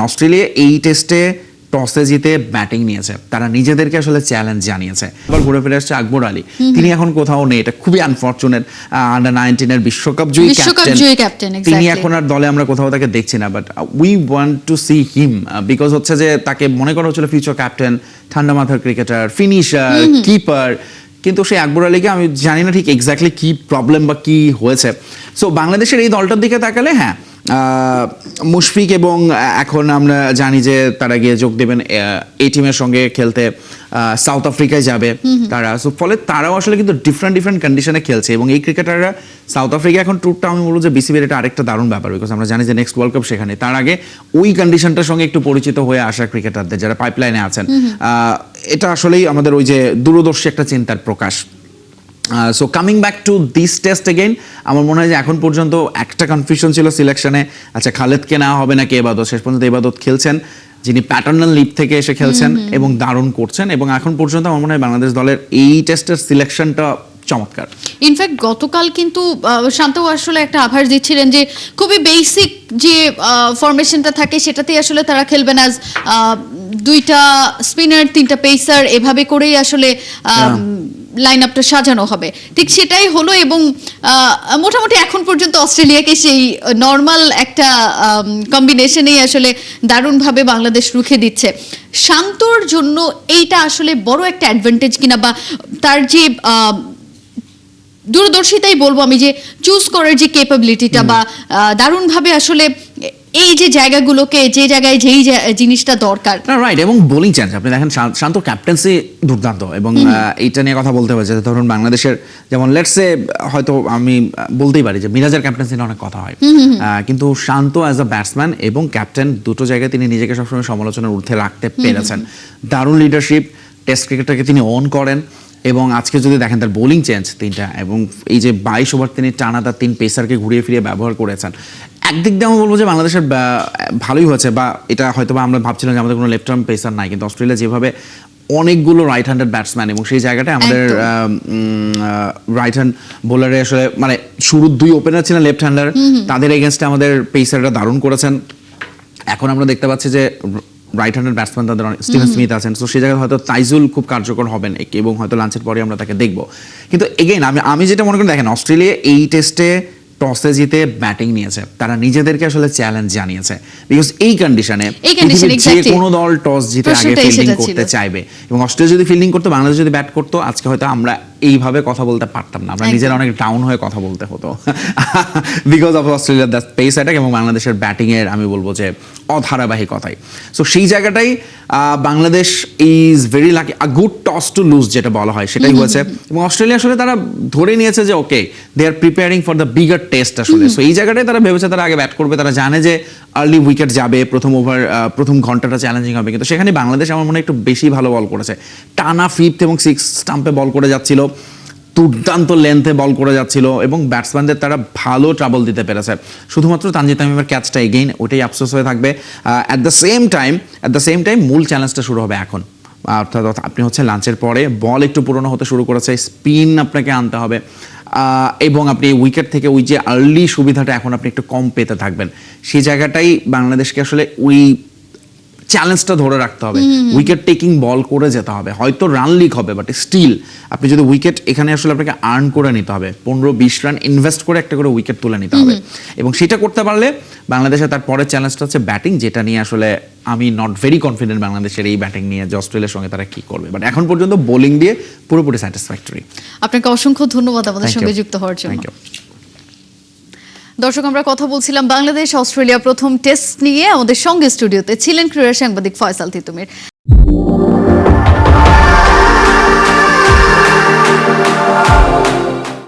Australia এই টেস্টে টসে জিতে ব্যাটিং নিয়েছে, তারা নিজেদেরকে আসলে চ্যালেঞ্জ জানিয়েছে। এবার ঘুরে ফিরে আসছে আকবর আলী, তিনি এখন কোথাও নেই, এটা খুবই আনফরচুনেট। আন্ডার 19 এর বিশ্বকাপ জয়ী ক্যাপ্টেন, তিনি এখন আর দলে আমরা কোথাও তাকে দেখছি না, but we want to see him because হচ্ছে যে তাকে মনে করা হচ্ছিল ফিউচার ক্যাপ্টেন, ঠান্ডা মাথার ক্রিকেটার, ফিনিশার, কিপার। কিন্তু সেই আকবর আলীকে আমি জানি না ঠিক এক্স্যাক্টলি কি প্রবলেম বা কি হয়েছে। সো বাংলাদেশের এই দলটার দিকে তাকালে হ্যাঁ, মুশফিক এবং এখন আমরা জানি যে তারা গিয়ে যোগ দেবেন এই টিমের সঙ্গে খেলতে, সাউথ আফ্রিকায় যাবে তারা। সো ফলে তারাও আসলে কিন্তু ডিফারেন্ট কন্ডিশনে খেলছে এবং এই ক্রিকেটাররা সাউথ আফ্রিকা এখন ট্যুরটা আমি বলবো যে বিসিবির এটা আরেকটা দারুণ ব্যাপার, বিকজ আমরা জানি যে নেক্সট ওয়ার্ল্ড কাপ সেখানে। তার আগে ওই কন্ডিশনটার সঙ্গে একটু পরিচিত হয়ে আসা ক্রিকেটারদের যারা পাইপলাইনে আছেন, এটা আসলেই আমাদের ওই যে দূরদর্শী একটা চিন্তার প্রকাশ। So coming back to this test again, আমার মনে হয় যে এখন পর্যন্ত একটা কনফিউশন ছিল সিলেকশনে, আচ্ছা খালেদকে নেওয়া হবে নাকি এবাদত। শেষ পর্যন্ত এবাদত খেলছেন, যিনি প্যাটার্নাল লিগ থেকে এসে খেলছেন এবং দারুণ করছেন। এবং এখন পর্যন্ত আমার মনে হয় বাংলাদেশ দলের এই টেস্টের সিলেকশনটা চমৎকার। ইনফ্যাক্ট গতকাল কিন্তু শান্ত আসলে একটা আভাস দিচ্ছিলেন যে খুবই বেসিক যে ফরমেশনটা থাকে সেটাতেই আসলে তারা খেলবেন, আজ দুইটা স্পিনার, তিনটা পেসার, এভাবে করেই আসলে লাইন আপটা সাজানো হবে। ঠিক সেটাই হলো এবং মোটামুটি এখন পর্যন্ত অস্ট্রেলিয়াকে সেই নর্মাল একটা কম্বিনেশনেই আসলে দারুণভাবে বাংলাদেশ রুখে দিচ্ছে। শান্তর জন্য এইটা আসলে বড় একটা অ্যাডভান্টেজ কিনা, বা তার যে দূরদর্শিতাই বলবো আমি, যে চুজ করার যে ক্যাপাবিলিটিটা বা দারুণভাবে আসলে এই যে জায়গাগুলোকে, যে জায়গায় যেই জিনিসটা দরকার, রাইট। এবং বোলিং চান্স আপনি দেখেন, শান্ত ক্যাপ্টেন্সি দুর্দান্ত। এবং এইটা নিয়ে কথা বলতে হয়েছে, ধরুন বাংলাদেশের যেমন লেটসে হয়তো আমি বলতেই পারি যে মিরাজের ক্যাপ্টেন্সি নিয়ে অনেক কথা হয়, কিন্তু শান্ত অ্যাজ আ ব্যাটসম্যান এবং ক্যাপ্টেন দুটো জায়গায় তিনি নিজেকে সবসময় সমালোচনার ঊর্ধ্বে রাখতে পেরেছেন। দারুণ লিডারশিপ, টেস্ট ক্রিকেটটাকে তিনি অন করেন। এবং আজকে যদি দেখেন তার বোলিং চেঞ্জ তিনটা, এবং এই যে 22 ওভার তিনি টানা তার 3 পেসারকে ঘুরিয়ে ফিরিয়ে ব্যবহার করেছেন, একদিক দিয়ে আমি বলবো যে বাংলাদেশের ভালোই হয়েছে। বা এটা হয়তো বা আমরা ভাবছিলাম যে আমাদের কোনো লেফট আর্ম পেসার নাই, কিন্তু অস্ট্রেলিয়া যেভাবে অনেকগুলো রাইট হ্যান্ডেড ব্যাটসম্যান, এবং সেই জায়গাটায় আমাদের রাইট হ্যান্ড বোলারে আসলে মানে শুরুর 2 ওপেনার ছিলেন লেফট হ্যান্ডার, তাদের এগেনস্টে আমাদের পেসাররা দারুণ করেছেন। এখন আমরা দেখতে পাচ্ছি যে রাইট হ্যান্ডেড ব্যাটসম্যান তাদের স্টিভেন স্মিথ আছেন, তো সেই জায়গায় হয়তো তাইজুল খুব কার্যকর হবেন এবং হয়তো লাঞ্চের পরে আমরা তাকে দেখবো। কিন্তু এগেইন আমি যেটা মনে করি, দেখেন অস্ট্রেলিয়া এই টেস্টে টসে জিতে ব্যাটিং নিয়েছে, তারা নিজেদেরকে আসলে চ্যালেঞ্জ জানিয়েছে, বিকজ এই কন্ডিশনে যে কোনো দল টস জিতে আগে ফিল্ডিং করতে চাইবে। এবং অস্ট্রেলিয়া যদি ফিল্ডিং করতো, বাংলাদেশ যদি ব্যাট করতো, আজকে হয়তো আমরা এইভাবে কথা বলতে পারতাম না, আমরা নিজেরা অনেক ডাউন হয়ে কথা বলতে হতো বিকজ অফ অস্ট্রেলিয়ার দ্য পেস অ্যাটাক এবং বাংলাদেশের ব্যাটিং এর আমি বলবো যে অধারাবাহিকতাই। সো সেই জায়গাটাই Bangladesh is very lucky, a good toss to lose যেটা বলা হয় সেটাই হয়েছে। এবং অস্ট্রেলিয়া আসলে তারা ধরে নিয়েছে যে okay, they are preparing for the bigger test আসলে। সো এই জায়গাটাই তারা ভেবেছে তারা আগে ব্যাট করবে, তারা জানে যে আর্লি উইকেট যাবে, প্রথম ওভার প্রথম ঘন্টাটা চ্যালেঞ্জিং হবে। কিন্তু সেখানে বাংলাদেশ আমার মনে হয় একটু বেশি ভালো বল করেছে, টানা 5th এবং 6th স্টাম্পে বল করে যাচ্ছিল, দুর্দান্ত লেন্থে বল করে যাচ্ছিল এবং ব্যাটসম্যানদের তারা ভালো ট্রাবল দিতে পেরেছে। শুধুমাত্র তানজিদ তামিমের ক্যাচটা এগেইন ওটাই আফসোস হয়ে থাকবে। অ্যাট দ্য সেম টাইম মূল চ্যালেঞ্জটা শুরু হবে এখন, অর্থাৎ আপনি হচ্ছে লাঞ্চের পরে বল একটু পুরনো হতে শুরু করেছে, স্পিন আপনাকে আনতে হবে এবং আপনি উইকেট থেকে ওই যে আর্লি সুবিধাটা এখন আপনি একটু কম পেতে থাকবেন। সেই জায়গাটাই বাংলাদেশকে আসলে ওই চ্যালেঞ্জটা ধরে রাখতে হবে, উইকেট টেকিং বল করে যেতে হবে। হয়তো রান লিক হবে, বাট স্টিল আপনি যদি উইকেট এখানে আসলে আপনাকে আর্ন করে নিতে হবে, 15-20 রান ইনভেস্ট করে একটা করে উইকেট তুলে নিতে হবে। এবং সেটা করতে পারলে বাংলাদেশের তার পরের চ্যালেঞ্জটা হচ্ছে ব্যাটিং, যেটা নিয়ে আসলে আমি নট ভেরি কনফিডেন্ট বাংলাদেশের এই ব্যাটিং নিয়ে যে অস্ট্রেলিয়ার সঙ্গে তারা কি করবে। বাট এখন পর্যন্ত বোলিং দিয়ে পুরোপুরি স্যাটিসফ্যাক্টরি। আপনাকে অসংখ্য ধন্যবাদ আমাদের সঙ্গে যুক্ত হওয়ার জন্য। দর্শক, আমরা কথা বলছিলাম বাংলাদেশ অস্ট্রেলিয়া প্রথম টেস্ট নিয়ে। আমাদের সঙ্গে স্টুডিওতে ছিলেন ক্রীড়া সাংবাদিক ফয়সাল তিতুমির।